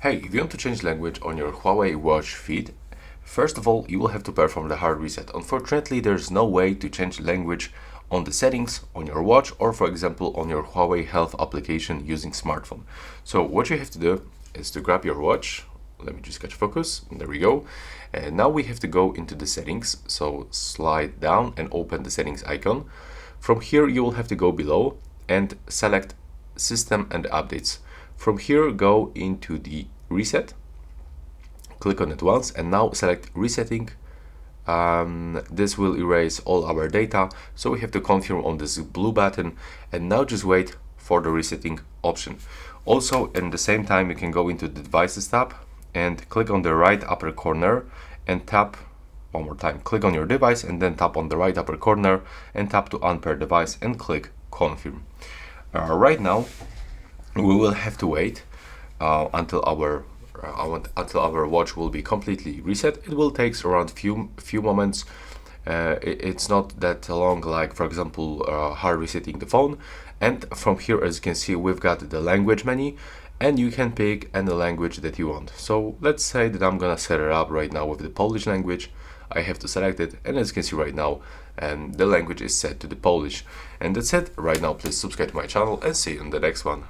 Hey, if you want to change language on your HUAWEI Watch Fit, first of all, you will have to perform the hard reset. Unfortunately, there's no way to change language on the settings on your watch or, for example, on your Huawei Health application using smartphone. So what you have to do is to grab your watch. Let me just catch focus. There we go. And now we have to go into the settings. So slide down and open the settings icon. From here, you will have to go below and select System and Updates. From here, go into the reset, click on it once, and now select resetting. This will erase all our data, so we have to confirm on this blue button, and now just wait for the resetting option. Also, in the same time, you can go into the devices tab and click on the right upper corner and tap one more time. Click on your device and then tap on the right upper corner and tap to unpair device and click confirm. Right now, we will have to wait until our watch will be completely reset. It will take around few moments. It's not that long, like for example hard resetting the phone. And from here, as you can see, we've got the language menu, and you can pick any language that you want. So let's say that I'm gonna set it up right now with the Polish language. I have to select it, and as you can see right now, the language is set to the Polish. And that's it right now. Please subscribe to my channel and see you in the next one.